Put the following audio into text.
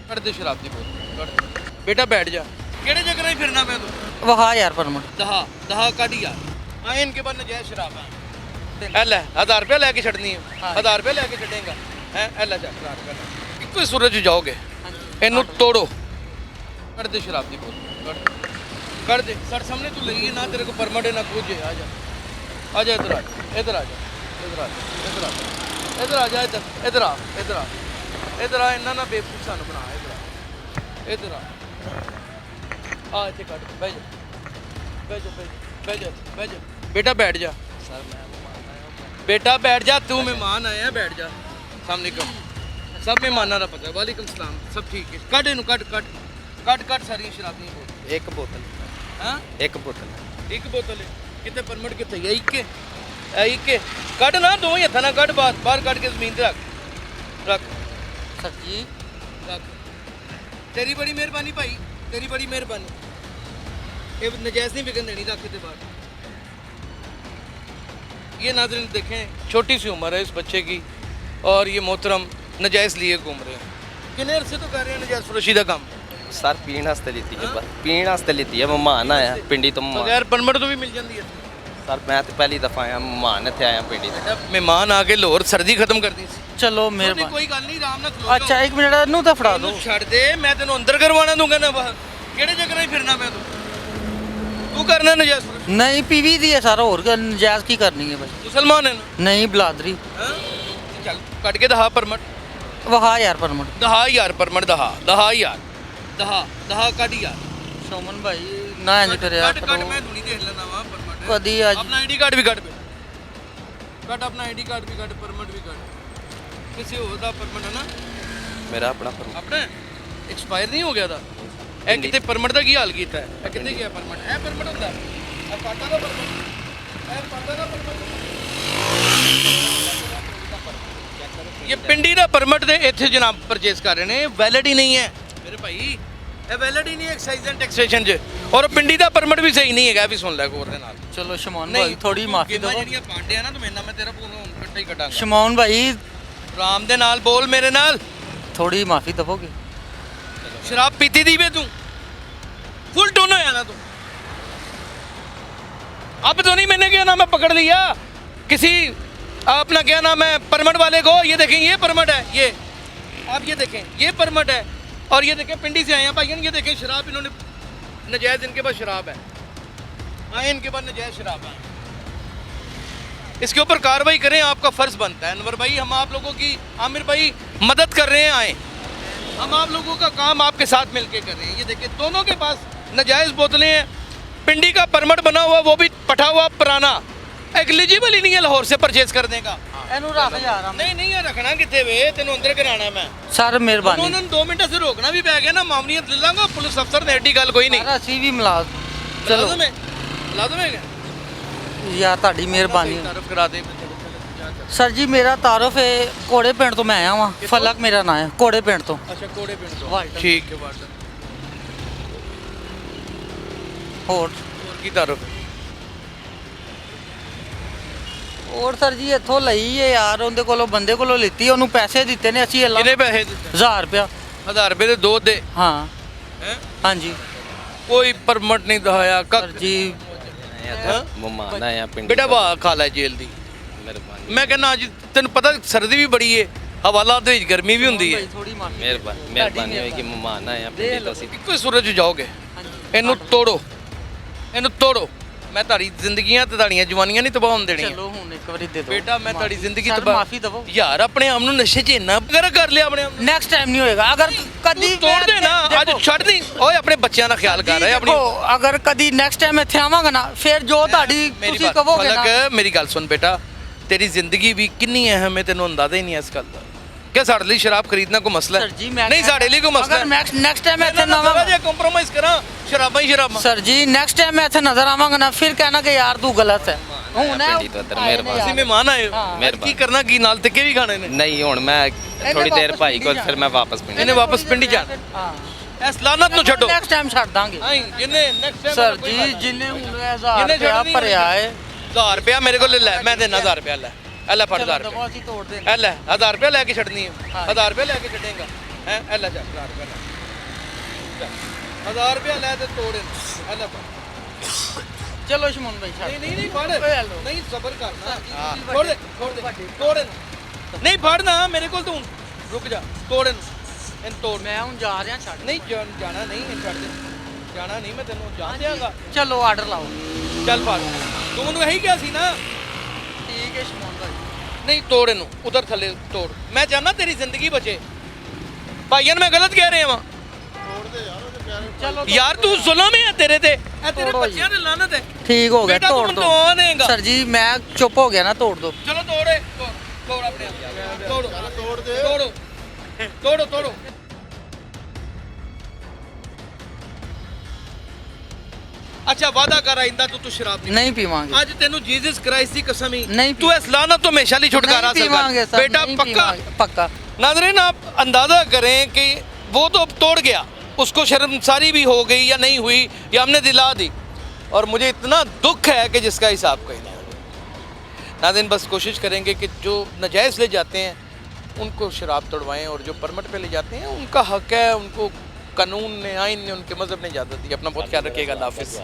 ਕੱਢ ਦੇ ਸ਼ਰਾਬ ਦੀ ਬੋਤਲ ਕੱਢ ਦੇ। ਬੇਟਾ ਬੈਠ ਜਾ ਕਿਹੜੇ ਜਗ੍ਹਾ ਹੀ ਫਿਰਨਾ ਮੈਂ ਤੂੰ ਵਹਾ ਯਾਰ ਪਰਮਟ ਦਹਾ ਦਹਾ ਕੱਢ ਯਾਰ ਆਏ ਇਨਕੇ ਬਾਅਦ ਨਜਾਇਜ਼ ਸ਼ਰਾਬ ਹੈ ਇਹ ਲੈ 1000 ਰੁਪਏ ਲੈ ਕੇ ਛੱਡਣੀ ਹੈ 1000 ਰੁਪਏ ਲੈ ਕੇ ਛੱਡੇਗਾ ਹੈ ਇਹ ਲੈ ਜਾ 1000 ਰੁਪਏ ਲੈ ਇੱਕੋ ਹੀ ਸੂਰਜ 'ਚ ਜਾਓਗੇ ਇਹਨੂੰ ਤੋੜੋ ਕੱਢ ਦੇ ਸ਼ਰਾਬ ਦੀ ਬੋਤਲ ਕੱਢ ਦੇ ਸਰ ਸਾਹਮਣੇ ਤੂੰ ਲਈ ਹੈ ਨਾ ਤੇਰੇ ਕੋ ਪਰਮਿਟ ਹੈ ਨਾ ਕੁਝ ਹੈ ਆ ਜਾ ਇੱਧਰ ਆ ਜਾ ਇੱਧਰ ਆ ਜਾ ਇੱਧਰ ਆ ਜਾ ਇੱਧਰ ਆ ਜਾ ਇੱਧਰ ਆ ਜਾ ਇੱਧਰ ਆ ਇੱਧਰ ਆ ਇੱਧਰ ਆ ਇੰਨਾ ਨਾ ਬੇਵਕੂਫ ਸਾਨੂੰ ਬਣਾ ਇੱਧਰ ਆ ਆ ਇੱਥੇ ਕੱਢ ਬਹਿ ਜਾ ਬਹਿ ਜਾ ਬਹਿ ਜਾ ਬਹਿ ਜਾ ਬੇਟਾ ਬੈਠ ਜਾ ਸਰ ਮੈਂ बेटा बैठ जा तू मेहमान आया बैठ जा सामने कम सब मेहमाना का पता है वालेकुम सलाम सब ठीक है कट इनू कट कट कट कट सारी शराब नहीं बोल ਇੱਕ ਬੋਤਲ हाँ ਇੱਕ ਬੋਤਲ एक बोतल है कितने परमिट कितने है एक के कट ना दो ही हथा ना कट बाहर कट के जमीन पे रख ਸਰ ਜੀ रख तेरी बड़ी मेहरबानी भाई तेरी बड़ी मेहरबानी ये नजायज नहीं बिकन देनी रख के बाहर ये नाज़रीन देखें छोटी सी उम्र है इस बच्चे की और ये मोहतरम नजायज़ लिए घूम रहे हैं कितने अरसे तो कर रहे हैं नजायज़ फरोशी का काम सर पीण वास्ते लीती है पीण वास्ते लीती है मेहमान आया पिंडी तो मेहमान बगैर परमिट तो भी मिल जाती है सर मैं तो पहली दफ़ा आया मेहमान इतने आया पिंडी तो बेटा मेहमान आके लाहौर सर्दी खत्म कर दी ਚਲੋ नहीं ਮਿਹਰਬਾਨੀ कोई गल नहीं आराम नाल खलो ਅੱਛਾ 1 ਮਿੰਟ ਇਹਨੂੰ ਤਾਂ ਫੜਾ ਦਿਓ छड़ दे मैं तेन अंदर करवाना दूंगा ना बाहर केड़े जगह ही फिरना मैं तू करना नजायज़ फरोशी ਨਹੀਂ ਪੀਵੀ ਦੀ ਹੈ ਸਰ ਹੋਰ ਕੀ ਨਜਾਇਜ਼ ਕੀ ਕਰਨੀ ਹੈ ਬਸ मुसलमान है ना ਨਹੀਂ ਬਲਾਦਰੀ हाँ? चल कट के दहा परमिट ਵਹਾ ਯਾਰ ਪਰਮਟ दहा यार परमिट दहा यार दहा कट यार ਸੋਮਨ ਭਾਈ ਨਾ ਇੰਜ ਕਰਿਆ कट कट मैं थोड़ी देख लेना वा परमिट ਕਦੀ ਅੱਜ अपना आईडी कार्ड भी कट कट अपना आईडी कार्ड भी कट परमिट भी कट किसी और दा परमिट है ना मेरा अपना फर्म अपना एक्सपायर नहीं हो गया था ਇਹ ਕਿਤੇ ਪਰਮਿਟ ਦਾ ਕੀ ਹਾਲ ਕੀਤਾ ਹੈ ਇਹ ਕਿੱਥੇ ਗਿਆ ਪਰਮਿਟ ਇਹ ਪਰਮਿਟ ਹੁੰਦਾ ਇਹ ਪਾਟਾ ਦਾ ਪਰਮਿਟ ਇਹ ਪਾਟਾ ਦਾ ਪਰਮਿਟ ਇਹ ਪਿੰਡੀ ਦਾ ਪਰਮਿਟ ਦੇ ਇੱਥੇ ਜਨਾਬ ਪਰਚੇਸ ਕਰ ਰਹੇ ਨੇ ਵੈਲਿਡ ਹੀ ਨਹੀਂ ਹੈ ਮੇਰੇ ਭਾਈ ਇਹ ਵੈਲਿਡ ਹੀ ਨਹੀਂ ਐਕਸਾਈਜ਼ ਐਂਡ ਟੈਕਸੇਸ਼ਨ 'ਚ ਔਰ ਪਿੰਡੀ ਦਾ ਪਰਮਿਟ ਵੀ ਸਹੀ ਨਹੀਂ ਹੈਗਾ ਵੀ ਸੁਣ ਲੈ ਕੋਰ ਦੇ ਨਾਲ ਚਲੋ ਸ਼ਮਾਨ ਭਾਈ ਥੋੜੀ ਮਾਫੀ ਦਿਓ ਜਿਹੜੀਆਂ ਪਾਂਡੇ ਆ ਨਾ ਤੂੰ ਮੈਨਾਂ ਮੈਂ ਤੇਰਾ ਪੂਰਾ ਕੱਟਾ ਹੀ ਕੱਟਾਂਗਾ ਸ਼ਮਾਨ ਭਾਈ ਆਰਾਮ ਦੇ ਨਾਲ ਬੋਲ ਮੇਰੇ ਨਾਲ ਥੋੜੀ ਮਾਫੀ ਦਵੋਗੇ शराब पीती थी बे तू फुल टोन होया ना तू अब तो नहीं मैंने क्या नाम है पकड़ लिया किसी अपना क्या नाम है परमिट वाले को ये देखें ये परमिट है ये आप ये देखें ये परमिट है और ये देखें पिंडी से आए हैं भाई ये देखें शराब इन्होंने नजायज़ इनके पास शराब है आए इनके पास नजायज़ शराब है इसके ऊपर कार्रवाई करें आपका फ़र्ज़ बनता है अनवर भाई हम आप लोगों की आमिर भाई मदद कर रहे हैं आए हम आप लोगों का काम आपके साथ मिलके कर रहे हैं ये देखिए दोनों के पास नजायज़ बोतलें हैं पिंडी का परमिट बना हुआ वो भी पटा हुआ पुराना एलिजिबल ही नहीं है लाहौर से परचेज करने का ਇਹਨੂੰ ਰੱਖ ਯਾਰ नहीं नहीं है रखना कितने वे तेन अंदर कराना मैं ਸਰ ਮਿਹਰਬਾਨੀ उन्होंने 2 मिनट से रोकना भी पै गया ना मामलियत ले लांगा पुलिस अफसर ने एडी गल कोई नहीं ਸਰ ਅਸੀਂ ਵੀ ਮਿਲਾ ਚਲੋ लाजम है ਯਾਰ ਤੁਹਾਡੀ ਮਿਹਰਬਾਨੀ तारुफ करा दे ਸਰ ਜੀ ਮੇਰਾ ਤਾਰਫ ਹੈ ਕੋੜੇ ਪਿੰਡ ਤੋਂ ਮੈਂ ਆਇਆ ਵਾਂ ਫਲਕ ਮੇਰਾ ਨਾਂ ਹੈ ਕੋੜੇ ਪਿੰਡ ਤੋਂ अच्छा कोड़े पिंड तो वाल्टन। ठीक है वाल्टन ਹੋਰ और की तारुफ ਹੋਰ ਸਰ ਜੀ ਇੱਥੋਂ ਲਈ ਹੈ ਯਾਰ ਉਹਦੇ ਕੋਲੋਂ ਬੰਦੇ ਕੋਲੋਂ ਲਿੱਤੀ ਉਹਨੂੰ ਪੈਸੇ ਦਿੱਤੇ ਨੇ ਅਸੀਂ कितने पैसे दिते 1000 ਰੁਪਇਆ 1000 रुपए दे 2 दे ਹਾਂ हैं ਹਾਂਜੀ कोई परमिट नहीं दहाया ਸਰ कक ਜੀ मेहमान आया पिंडी बेटा वाह खा लै जेल दी मेहरबानी मैं कहना अज तेन पता सर्दी भी बड़ी है हवालात ਦੇ ਵਿੱਚ ਗਰਮੀ ਵੀ ਹੁੰਦੀ ਹੈ ਥੋੜੀ ਮਾਫੀ मेहरबानी होगी मेहमान आया पिंडी तो असीं ਇੱਕੋ ਹੀ ਸੂਰਜ 'ਚ ਜਾਓਗੇ ਇਹਨੂੰ ਤੋੜੋ ਮੈਂ ਤੁਹਾਡੀ ਜ਼ਿੰਦਗੀਆਂ ਤੇ ਤੁਹਾਡੀਆਂ ਜਵਾਨੀਆਂ ਨਹੀਂ ਤਬਾਹ ਹੋਣ ਦੇਣੀਆਂ ਚਲੋ ਹੁਣ ਇੱਕ ਵਾਰੀ ਦੇ ਦਿਓ ਬੇਟਾ ਮੈਂ ਤੁਹਾਡੀ ਜ਼ਿੰਦਗੀ ਸਰ, ਤਬਾਹ ਮਾਫੀ ਦਿਓ। ਯਾਰ ਆਪਣੇ ਆਪ ਨੂੰ ਨਸ਼ੇ 'ਚ ਇੰਨਾ ਵਗੈਰਾ ਕਰ ਲਿਆ ਆਪਣੇ ਆਪ ਨੂੰ ਨੈਕਸਟ ਟਾਈਮ ਨਹੀਂ ਹੋਏਗਾ ਅਗਰ ਕਦੀ ਤੂੰ ਤੋੜ ਦੇ ਨਾ ਅੱਜ ਛੱਡ ਨਹੀਂ ਓਏ ਆਪਣੇ ਬੱਚਿਆਂ ਦਾ ਖਿਆਲ ਕਰ ਰਿਹਾ ਆਪਣੀ ਦੇਖੋ, ਅਗਰ ਕਦੀ ਨੈਕਸਟ ਟਾਈਮ ਇੱਥੇ ਆਵਾਂਗਾ ਨਾ ਫਿਰ ਜੋ ਤੁਹਾਡੀ ਮੇਰੀ ਤੁਸੀਂ ਬਾਤ ਕਹੋਗੇ ਨਾ ਫਲਕ ਮੇਰੀ ਗੱਲ ਸੁਣ ਬੇਟਾ ਤੇਰੀ ਜ਼ਿੰਦਗੀ ਵੀ ਕਿੰਨੀ ਅਹਿਮ ਹੈ ਤੈਨੂੰ ਅੰਦਾਜ਼ਾ ਹੀ ਨਹੀਂ ਇਸ ਗੱਲ ਦਾ ਕਿ ਸਾਡੇ ਲਈ ਸ਼ਰਾਬ ਖਰੀਦਣਾ ਕੋਈ ਮਸਲਾ ਸਰ ਜੀ ਮੈਂ ਨਹੀਂ ਸਾਡੇ ਲਈ ਕੋਈ ਮਸਲਾ ਅਗਰ ਨੈਕਸਟ ਟਾਈਮ ਇੱਥੇ ਨਾ ਥੋੜਾ ਆਵਾਂਗਾ ਜਿਹਾ ਕੰਪਰੋਮਾਈਜ਼ ਕਰਾਂ ਸ਼ਰਾਬਾਂ ਹੀ ਸ਼ਰਾਬਾਂ ਸਰ ਜੀ ਨੈਕਸਟ ਟਾਈਮ ਮੈਂ ਇੱਥੇ ਨਜ਼ਰ ਆਵਾਂਗਾ ਨਾ ਫਿਰ ਕਹਿਣਾ ਕਿ ਯਾਰ ਤੂੰ ਗਲਤ ਹੈ ਹੁਣ ਪਿੰਡੀ ਤੋਂ ਅੰਦਰ ਮਿਹਰਬਾਨੀ ਅਸੀਂ ਮਹਿਮਾਨ ਆਏ ਮਿਹਰਬਾਨੀ। ਕੀ ਕਰਨਾ ਕੀ ਨਾਲ ਟਿੱਕੇ ਵੀ ਖਾਣੇ ਨੇ नहीं हूँ मैं थोड़ी देर वापस भाई को पिंडी फिर मैं वापस पिंडी ਇਹਨੇ ਵਾਪਸ ਪਿੰਡੀ ਜਾਣਾ ਹਾਂ ਇਸ ਲਾਨਤ ਨੂੰ ਛੱਡੋ ਨੈਕਸਟ ਟਾਈਮ ਛੱਡ ਦਾਂਗੇ ਹਾਂ ਜਿੰਨੇ ਨੈਕਸਟ ਟਾਈਮ ਸਰ ਜੀ ਜਿੰਨੇ ਹੁਣ 1000 ਜਿਹਨੇ ਰੁਪਇਆ ਛੱਡਣੀ ਭਰਿਆ ਹੈ 1000 ਰੁਪਇਆ ਮੇਰੇ ਕੋਲ ਲੈ ਮੈਂ ਦੇਣਾ 1000 ਰੁਪਇਆ ਲੈ ਫੜ 1000 ਰੁਪਇਆ ਅਸੀਂ ਤੋੜ ਦੇ ਇਹ ਲੈ 1000 ਰੁਪਇਆ ਲੈ ਕੇ ਛੱਡਣੀ ਹੈ 1000 ਰੁਪਇਆ ਲੈ ਕੇ ਛੱਡੇਗਾ है एला जा करार कर ले 1000 रुपया ले ते तोड़ इन्नू एला फड़ ਚਲੋ ਸ਼ਮਨ ਭਾਈ ਛੱਡ नहीं नहीं नहीं फड़ ਓਏ ਹੈਲੋ। नहीं सबर करना छोड़ दे तोड़ इन्नू नहीं फड़ना मेरे को तू रुक जा तोड़ इन्नू इन तोड़ ਮੈਂ ਹੁਣ ਜਾ ਰਿਹਾ ਛੱਡ नहीं जाना नहीं इन छड़ दे जाना नहीं मैं तेनू जान देंगा ਚਲੋ ਆਰਡਰ ਲਾਓ ਚੱਲ ਫੜ ਤੂੰ ਮੈਨੂੰ ਇਹੀ ਕਿਹਾ ਸੀ ਨਾ ਠੀਕ ਹੈ ਸ਼ਮਨ ਭਾਈ नहीं तोड़ इन्नू उधर थले तोड़ मैं चाहना तेरी जिंदगी बचे भाईयन मैं गलत कह रहे हैं ਚਲੋ यार तू जुल्म है तेरे ते ए तेरे तोड़ो बच्चियां ने लानत है ਠੀਕ ਹੋ ਗਿਆ बेटा ਤੋੜ तू ਦੋ तो देगा ਸਰ ਜੀ मैं ਚੁੱਪ ਹੋ ਗਿਆ ਨਾ ਤੋੜ ਦੋ चलो तोड़े तोड़ अपने आप तोड़ो तोड़ दे तोड़ो तोड़ो अच्छा वादा कर आइंदा तू शराब नहीं ਨਹੀਂ ਪੀਵਾਂਗੇ आज तेनू जीसस क्राइस्ट की कसम ही नहीं तू इस लानत तो हमेशा लिए छुटकारा नहीं हासिल पीवांगे कर सर बेटा नहीं पक्का पीवांगे, पक्का नाज़रीन आप अंदाज़ा करें कि वो तो अब तोड़ गया उसको शर्मसारी भी हो गई या नहीं हुई या हमने दिला दी और मुझे इतना दुख है कि जिसका हिसाब कहीं नहीं। नाज़रीन बस कोशिश करेंगे कि जो नाजायज़ ले जाते हैं उनको शराब तोड़वाएं और जो परमिट पे ले जाते हैं उनका हक है, उनको कानून ने आइन ने उनके मज़हब ने इजाज़त दी। अपना बहुत ख्याल रखिएगा। अल्लाह हाफ़िज़।